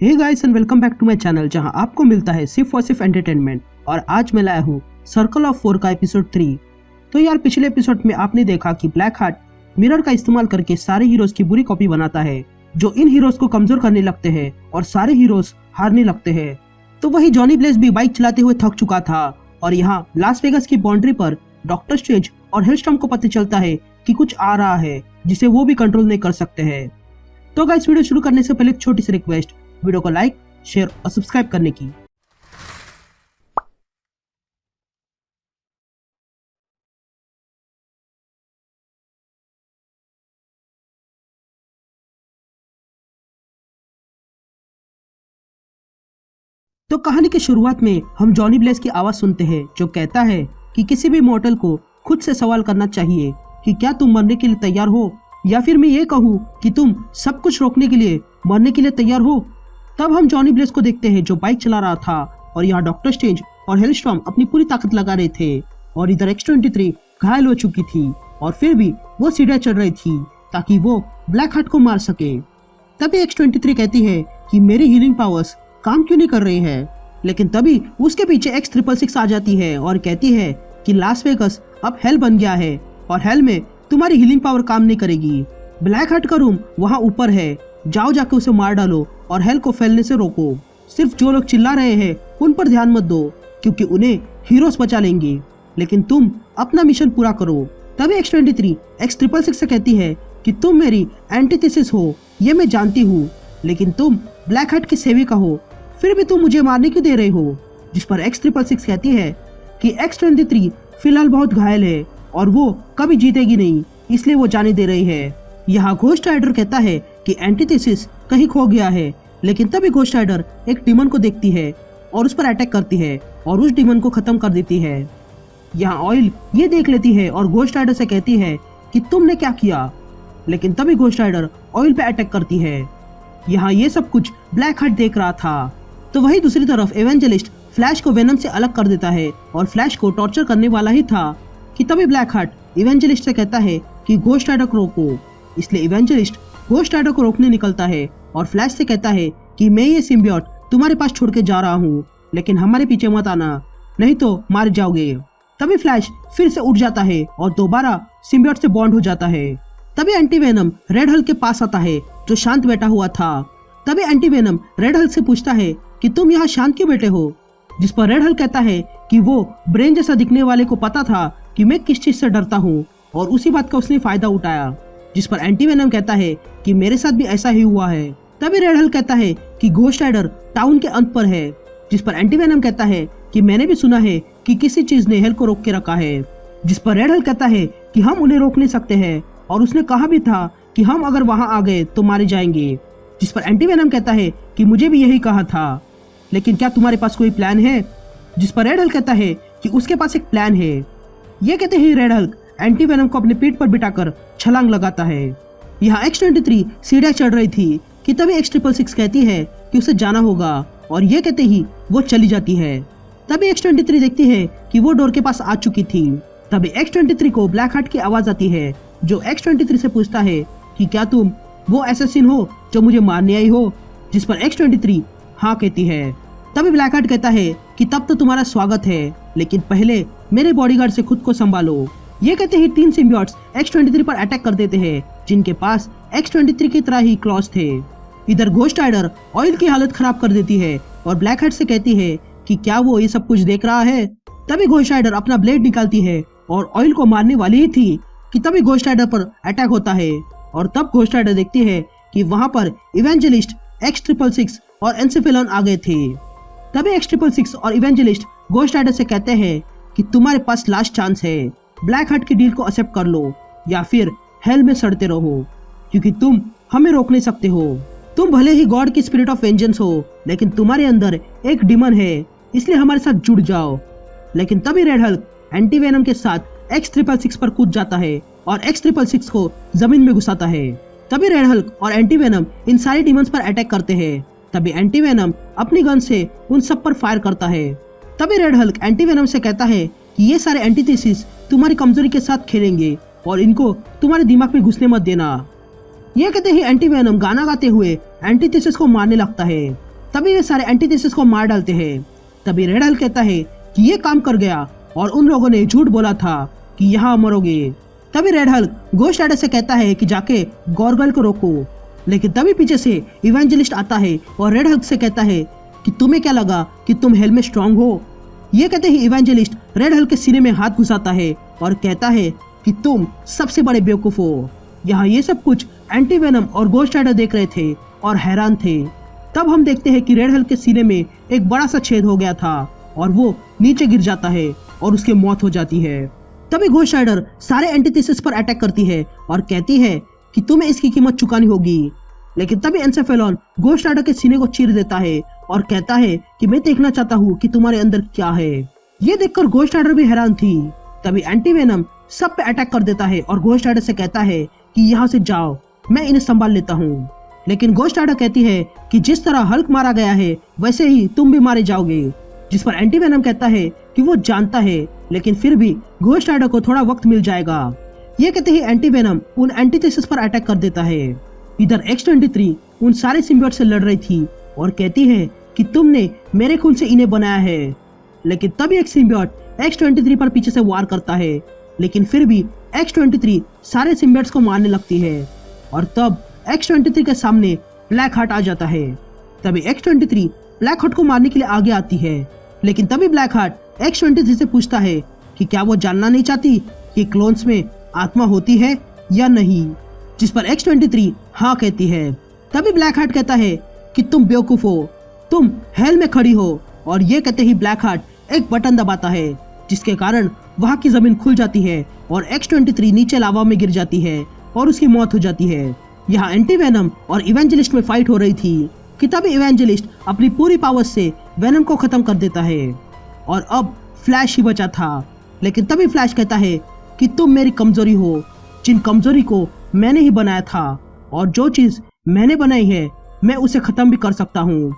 Hey guys and welcome back to my channel जहां आपको मिलता है सिर्फ और सिर्फ एंटरटेनमेंट। और आज मैं लाया हूँ सर्कल ऑफ 4 का एपिसोड 3। तो यार पिछले एपिसोड में आपने देखा कि ब्लैक हार्ट मिरर का इस्तेमाल करके सारे हीरोज की बुरी कॉपी बनाता है जो इन हीरोज को कमजोर करने लगते हैं और सारे हीरोज हारने लगते हैं। तो वही जॉनी ब्लेज भी बाइक चलाते हुए थक चुका था और यहाँ लास वेगास की बाउंड्री पर डॉक्टर स्ट्रेंज और हेलस्टॉर्म को पता चलता है कि कुछ आ रहा है जिसे वो भी कंट्रोल नहीं कर सकते हैं। तो गाइस वीडियो शुरू करने से पहले एक छोटी सी रिक्वेस्ट, वीडियो को लाइक, शेयर और सब्सक्राइब करने की। तो कहानी की शुरुआत में हम जॉनी ब्लेज की आवाज सुनते हैं जो कहता है कि किसी भी मॉर्टल को खुद से सवाल करना चाहिए कि क्या तुम मरने के लिए तैयार हो, या फिर मैं ये कहूँ कि तुम सब कुछ रोकने के लिए मरने के लिए तैयार हो। तब हम जॉनी ब्लेज को देखते हैं जो बाइक चला रहा था और यहाँ डॉक्टर स्ट्रेंज और हेलस्टॉर्म अपनी पूरी ताकत लगा रहे थे और इधर X-23 घायल हो चुकी थी और फिर भी वो सीढ़ियां चढ़ रही थी ताकि वो ब्लैक हार्ट को मार सके। तभी X-23 कहती है कि मेरी हीलिंग पावर्स काम क्यों नहीं कर रही है, लेकिन तभी उसके पीछे X-666 आ जाती है और कहती है कि लास वेगस अब हेल बन गया है और हेल में तुम्हारी हीलिंग पावर काम नहीं करेगी। ब्लैक हार्ट का रूम वहाँ ऊपर है, जाओ जाके उसे मार डालो और हेल को फैलने से रोको। सिर्फ जो लोग चिल्ला रहे हैं उन पर ध्यान मत दो क्योंकि उन्हें हीरोज बचा लेंगे, लेकिन तुम अपना मिशन पूरा करो। तभी X-23 X-666 से कहती है कि तुम मेरी एंटीथेसिस हो, ये मैं जानती हूँ, लेकिन तुम ब्लैक हार्ट की सेविका हो, फिर भी तुम मुझे मारने क्यों दे रहे हो। जिस पर X-666 कहती है कि X-23 फिलहाल बहुत घायल है और वो कभी जीतेगी नहीं, इसलिए वो जाने दे रही है। यहाँ घोस्ट राइडर कहता है कि एंटीथेसिस कहीं खो गया है, लेकिन तभी घोस्ट राइडर एक डीमन को देखती है और उस पर अटैक करती है और उस डीमन को खत्म कर देती है। यहाँ ऑयल ये देख लेती है और घोस्ट राइडर से कहती है कि तुमने क्या किया, लेकिन तभी घोस्ट राइडर ऑयल पे अटैक करती है। यहाँ ये सब कुछ ब्लैक हार्ट देख रहा था। तो वही दूसरी तरफ एवेंजलिस्ट फ्लैश को वेनम से अलग कर देता है और फ्लैश को टॉर्चर करने वाला ही था कि तभी ब्लैक हार्ट इवेंजलिस्ट से कहता है कि घोस्ट राइडर को रोको। इसलिए इवेंजलिस्ट घोस्ट राइडर को रोकने निकलता है और फ्लैश से कहता है कि मैं ये सिम्बियोट तुम्हारे पास छोड़ के जा रहा हूँ, लेकिन हमारे पीछे मत आना, नहीं तो मार जाओगे। तभी फ्लैश फिर से उठ जाता है और दोबारा सिम्बियोट से बॉन्ड हो जाता है। तभी एंटी वेनम रेड हल्क के पास आता है जो शांत बैठा हुआ था। तभी एंटी वेनम रेड हल्क से पूछता है कि तुम यहाँ शांत क्यों बैठे हो। जिस पर रेड हल्क कहता है कि वो ब्रेन जैसा दिखने वाले को पता था कि मैं किस चीज से डरता हूँ और उसी बात का उसने फायदा उठाया। जिस पर एंटी वेनम कहता है कि मेरे साथ भी ऐसा ही हुआ है। तभी रेड हल्क कहता है कि घोस्ट राइडर टाउन के अंत पर है। जिस पर एंटी वेनम कहता है कि मैंने भी सुना है कि किसी चीज ने हेल को रोक के रखा है। जिस पर रेड हल्क कहता है कि हम उन्हें रोक नहीं सकते हैं और उसने कहा भी था कि हम अगर वहां आ गए तो मारे जाएंगे। जिस पर एंटी वेनम कहता है कि मुझे भी यही कहा था, लेकिन क्या तुम्हारे पास कोई प्लान है। जिस पर रेड हल्क कहता है कि उसके पास एक प्लान है। ये कहते ही रेड हल्क एंटी वेनम को अपने पीठ पर बिठाकर छलांग लगाता है। यहाँ X-23 सीढ़ियां चढ़ रही थी कि तभी X-666 कहती है कि उसे जाना होगा और ये कहते ही वो चली जाती है। तभी X-23 देखती है कि वो डोर के पास आ चुकी थी। तभी X-23 को ब्लैक हार्ट की आवाज आती है जो X-23 से पूछता है कि क्या तुम वो असैसिन हो जो मुझे मारने आई हो। जिस पर X-23 हाँ कहती है। तभी ब्लैक हार्ट कहता है कि तब तो तुम्हारा स्वागत है, लेकिन पहले मेरे बॉडीगार्ड से खुद को संभालो। ये कहते ही 3 सिम्बियोट्स X-23 पर अटैक कर देते हैं जिनके पास X-23 की तरह ही क्लॉज थे। इधर घोस्ट राइडर ऑयल की हालत खराब कर देती है और ब्लैक हार्ट से कहती है कि क्या वो ये सब कुछ देख रहा है। तभी घोस्ट राइडर अपना ब्लेड निकालती है और ऑयल को मारने वाली ही थी कि तभी घोस्ट राइडर पर अटैक होता है और तब घोस्ट राइडर देखती है कि वहां पर इवेंजलिस्ट X-666 और एनसेफेलॉन आ गए थे। तभी X-666 और इवेंजलिस्ट घोस्ट राइडर से कहते हैं कि तुम्हारे पास लास्ट चांस है, ब्लैक हार्ट की डील को एक्सेप्ट कर लो या फिर हेल में सड़ते रहो, क्योंकि तुम हमें रोक नहीं सकते हो। तुम भले ही गॉड की स्पिरिट ऑफ वेंजेंस हो, लेकिन तुम्हारे अंदर एक डीमन है, इसलिए हमारे साथ जुड़ जाओ। लेकिन तभी रेड हल्क एंटी वेनम के साथ X-666 पर कूद जाता है और X-666 को जमीन में घुसाता है। तभी रेड हल्क और एंटी वेनम इन सारे डीमंस पर अटैक करते हैं। तभी एंटी वेनम अपनी गन से उन सब पर फायर करता है। तभी रेड हल्क एंटी वेनम से कहता है कि ये सारे एंटीथेसिस तुम्हारी कमजोरी के साथ खेलेंगे और इनको तुम्हारे दिमाग में घुसने मत देना। ये कहते ही एंटी वेनम गाना गाते हुए एंटीथेसिस को मारने लगता है। तभी वे सारे एंटीथेसिस को मार डालते हैं। तभी रेड हल्क कहता है कि ये काम कर गया और उन लोगों ने झूठ बोला था कि यहाँ मरोगे। तभी रेड हल्क घोस्ट राइडर से कहता है कि जाके गॉर्गल को रोको, लेकिन तभी पीछे से इवेंजलिस्ट आता है और रेड हल्क से कहता है कि तुम्हें क्या लगा कि तुम हेल में स्ट्रांग हो। ये कहते ही इवेंजलिस्ट रेड हल्क के सीने में हाथ घुसाता है और कहता है कि तुम सबसे बड़े बेवकूफ हो। यहाँ ये सब कुछ एंटी वेनम और घोस्ट राइडर देख रहे थे और हैरान थे। तब हम देखते हैं कि रेड हल्क के सीने में एक बड़ा सा छेद हो गया था और वो नीचे गिर जाता है और उसकी मौत हो जाती है। तभी घोस्ट राइडर सारे एंटीथेसिस पर अटैक करती है और कहती है कि तुम्हें इसकी कीमत चुकानी होगी। लेकिन तभी एन्सेफेलॉन घोस्ट राइडर के सीने को चीर देता है और कहता है कि मैं देखना चाहता हूँ कि तुम्हारे अंदर क्या है। ये देखकर घोस्ट राइडर भी हैरान थी। तभी एंटी वेनम सब पे अटैक कर देता है और घोस्ट राइडर से कहता है कि यहाँ से जाओ, मैं इन्हें संभाल लेता हूँ। लेकिन घोस्ट राइडर कहती है कि जिस तरह हल्क मारा गया है वैसे ही तुम भी मारे जाओगे। जिस पर एंटी वेनम कहता है कि वो जानता है, लेकिन फिर भी घोस्ट राइडर को थोड़ा वक्त मिल जाएगा। ये कहते ही एंटी वेनम उन एंटीथेसिस पर अटैक कर देता है। इधर X-23 उन सारे सिम्बियोट से लड़ रही थी और कहती है कि तुमने मेरे खून से इन्हें बनाया है। लेकिन तभी एक सिम्बियोट X-23 पर पीछे से वार करता है, लेकिन फिर भी X-23 सारे सिम्बियोट्स को मारने लगती है और तब X-23 के सामने ब्लैक हार्ट आ जाता है। तभी X-23 ब्लैक हार्ट को मारने के लिए आगे आती है, लेकिन तभी ब्लैक हार्ट X-23 से पूछता है कि क्या वो जानना नहीं चाहती कि क्लोन्स में आत्मा होती है या नहीं। जिस पर X-23 हाँ कहती है। तभी ब्लैक हार्ट कहता है कि तुम बेवकूफ हो, तुम हेल में खड़ी हो। और ये कहते ही ब्लैक हार्ट एक बटन दबाता है जिसके कारण वहाँ की जमीन खुल जाती है और X-23 नीचे लावा में गिर जाती है और उसकी मौत हो जाती है। यहाँ एंटी वेनम और इवेंजलिस्ट में फाइट हो रही थी कि तभी इवेंजलिस्ट अपनी पूरी पावर से वेनम को खत्म कर देता है और अब फ्लैश ही बचा था। लेकिन तभी फ्लैश कहता है कि तुम मेरी कमजोरी हो, जिन कमजोरी को मैंने ही बनाया था और जो चीज मैंने बनाई है मैं उसे खत्म भी कर सकता हूँ।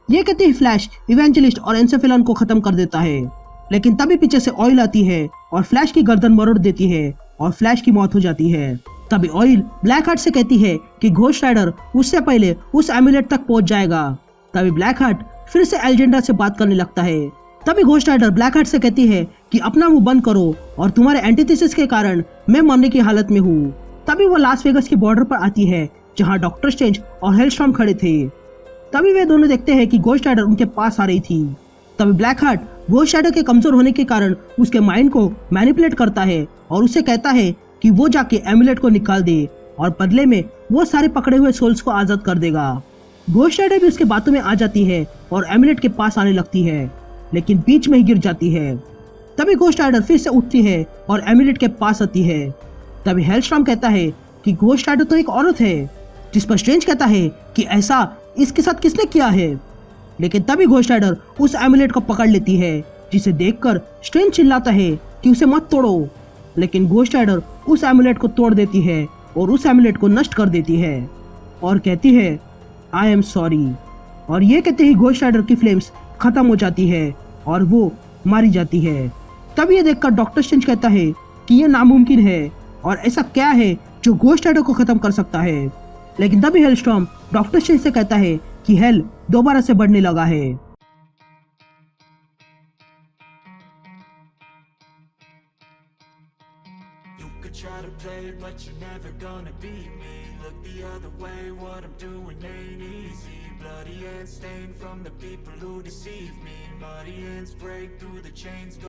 ये कहते ही फ्लैश इवेंजलिस्ट और एन्सेफेलॉन को खत्म कर देता है। लेकिन तभी पीछे से ऑयल आती है और फ्लैश की गर्दन मरोड़ देती है और फ्लैश की मौत हो जाती है। तभी ऑयल ब्लैक हार्ट से कहती है कि घोस्ट राइडर उससे पहले उस एमुलेट तक पहुंच जाएगा। तभी ब्लैक हार्ट फिर से एल्जेंड्रा से बात करने लगता है। तभी घोस्ट राइडर ब्लैक हार्ट से कहती है कि अपना मुंह बंद करो और तुम्हारे एंटीथेसिस के कारण मैं मरने की हालत में हूँ। तभी वो लास वेगस की बॉर्डर पर आती है जहाँ डॉक्टर स्ट्रेंज और हेलस्टॉर्म खड़े थे। तभी वे दोनों देखते हैं कि घोस्ट राइडर उनके पास आ रही थी। तभी ब्लैक हार्ट घोस्ट राइडर के कमजोर होने के कारण उसके माइंड को मैनिपुलेट करता है और उसे कहता है कि वो जाके एमुलेट को निकाल दे और बदले में वो सारे पकड़े हुए सोल्स को आजाद कर देगा। घोस्ट राइडर भी उसके बातों में आ जाती है और एमुलेट के पास आने लगती है, लेकिन बीच में ही गिर जाती है। तभी घोस्ट राइडर फिर से उठती है और एमुलेट के पास आती है। तभी हेलस्टॉर्म कहता है कि घोस्ट राइडर तो एक औरत है। जिस पर स्ट्रेंज कहता है कि ऐसा इसके साथ किसने किया है। लेकिन तभी घोस्ट राइडर उस एमुलेट को पकड़ लेती है, जिसे देखकर स्ट्रेंज चिल्लाता है कि उसे मत तोड़ो। लेकिन घोस्ट राइडर उस एमुलेट को तोड़ देती है और उस एमुलेट को नष्ट कर देती है और कहती है आई एम सॉरी। और ये कहते ही घोस्ट राइडर की फ्लेम्स खत्म हो जाती है और वो मारी जाती है। तब ये देखकर डॉक्टर स्ट्रेंज कहता है कि ये नामुमकिन है और ऐसा क्या है जो घोस्ट राइडर को खत्म कर सकता है। लेकिन तभी हेलस्टॉर्म डॉक्टर स्ट्रेंज से कहता है कि हेल दोबारा से बढ़ने लगा है। Try to play, but you're never gonna beat me. Look the other way, what I'm doing ain't easy. Bloody hands stained from the people who deceive me. Muddy hands break through the chains.